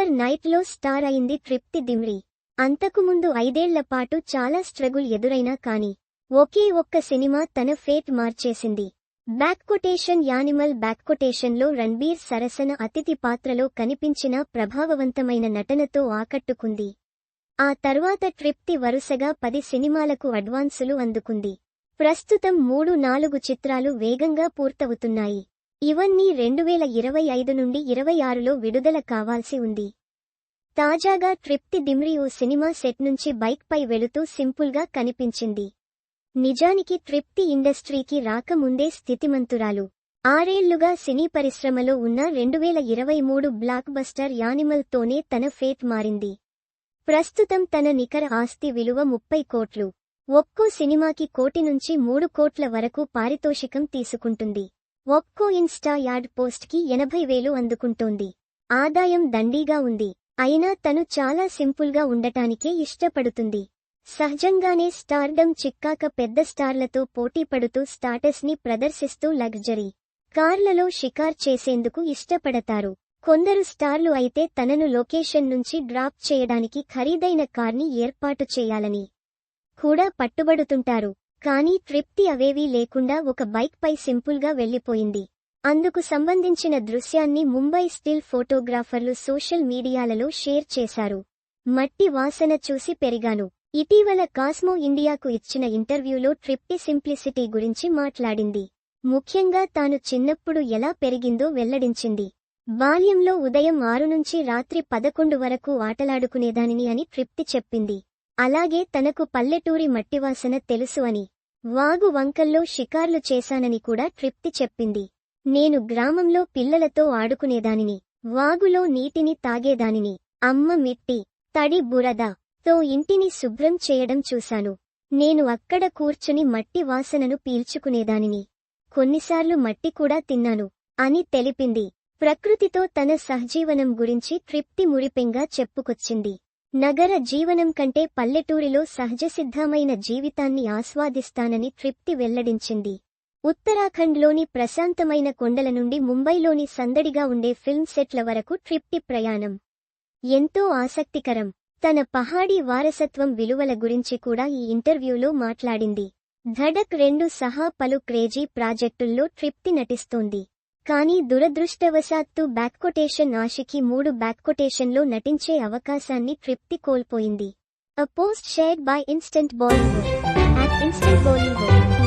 Over నైట్లో star అయింది తృప్తి దిమ్రి. అంతకుముందు 5 ఏళ్ల పాటు చాలా స్ట్రగుల్ ఎదురైనా కానీ ఒకే ఒక్క సినిమా తన ఫేట్ మార్చేసింది. యానిమల్ లో రణ్బీర్ సరసన అతిథి పాత్రలో కనిపించిన ప్రభావవంతమైన నటనతో ఆకట్టుకుంది. ఆ తర్వాత తృప్తి వరుసగా 10 సినిమాలకు అడ్వాన్సులు అందుకుంది. ప్రస్తుతం 3-4 చిత్రాలు వేగంగా పూర్తవుతున్నాయి. ఇవన్నీ 2025 నుండి 26లో విడుదల కావాల్సి ఉంది. తాజాగా తృప్తి దిమ్రి ఓ సినిమా సెట్ నుంచి బైక్ పై వెళుతూ సింపుల్గా కనిపించింది. నిజానికి తృప్తి ఇండస్ట్రీకి రాకముందే స్థితిమంతురాలు. 6 ఏళ్లుగా సినీ పరిశ్రమలో ఉన్న 2023 బ్లాక్ బస్టర్ యానిమల్ తోనే తన ఫేట్ మారింది. ప్రస్తుతం తన నికర ఆస్తి విలువ 30 కోట్లు. ఒక్కో సినిమాకి 1 కోటి నుంచి 3 కోట్ల వరకు పారితోషికం తీసుకుంటుంది. ఒక్కో ఇన్స్టా యాడ్ పోస్ట్కి 80,000 అందుకుంటోంది. ఆదాయం దండీగా ఉంది. అయినా తను చాలా సింపుల్గా ఉండటానికే ఇష్టపడుతుంది. సహజంగానే స్టార్డమ్ చిక్కాక పెద్ద స్టార్లతో పోటీపడుతూ స్టాటస్ని ప్రదర్శిస్తూ లగ్జరీ కార్లలో షికార్ చేసేందుకు ఇష్టపడతారు. కొందరు స్టార్లు అయితే తనను లొకేషన్ నుంచి డ్రాప్ చేయడానికి ఖరీదైన కార్ని ఏర్పాటు చేయాలని కూడా పట్టుబడుతుంటారు. కానీ తృప్తి అవేవీ లేకుండా ఒక బైక్ పై సింపుల్గా వెళ్లిపోయింది. అందుకు సంబంధించిన దృశ్యాన్ని ముంబై స్టిల్ ఫోటోగ్రాఫర్లు సోషల్ మీడియాలలో షేర్ చేశారు. మట్టి వాసన చూసి పెరిగాను. ఇటీవల కాస్మో ఇండియాకు ఇచ్చిన ఇంటర్వ్యూలో తృప్తి సింప్లిసిటీ గురించి మాట్లాడింది. ముఖ్యంగా తాను చిన్నప్పుడు ఎలా పెరిగిందో వెల్లడించింది. బాల్యంలో ఉదయం 6 నుంచి రాత్రి 11 వరకు ఆటలాడుకునేదానిని అని తృప్తి చెప్పింది. అలాగే తనకు పల్లెటూరి మట్టివాసన తెలుసు అని, వాగు వంకల్లో షికార్లు చేశానని కూడా తృప్తి చెప్పింది. నేను గ్రామంలో పిల్లలతో ఆడుకునేదానిని, వాగులో నీటిని తాగేదానిని, అమ్మ మిట్టి, తడి బురద తో ఇంటిని శుభ్రం చేయడం చూశాను. నేను అక్కడ కూర్చుని మట్టి వాసనను పీల్చుకునేదానిని. కొన్నిసార్లు మట్టి కూడా తిన్నాను అని తెలిపింది. ప్రకృతితో తన సహజీవనం గురించి తృప్తి మురిపెంగా చెప్పుకొచ్చింది. నగర జీవనం కంటే పల్లెటూరిలో సహజసిద్ధమైన జీవితాన్ని ఆస్వాదిస్తానని తృప్తి వెల్లడించింది. ఉత్తరాఖండ్లోని ప్రశాంతమైన కొండల నుండి ముంబైలోని సందడిగా ఉండే ఫిల్మ్ సెట్ల వరకు తృప్తి ప్రయాణం ఎంతో ఆసక్తికరం. తన పహాడీ వారసత్వం విలువల గురించి కూడా ఈ ఇంటర్వ్యూలో మాట్లాడింది. ధడక్ 2 సహా పలు క్రేజీ ప్రాజెక్టుల్లో తృప్తి నటిస్తోంది. కానీ దురదృష్టవశాత్తు ఆషికి 3 లో నటించే అవకాశాన్ని తృప్తి కోల్పోయింది. A post shared by Instant Bollywood @InstantBollywood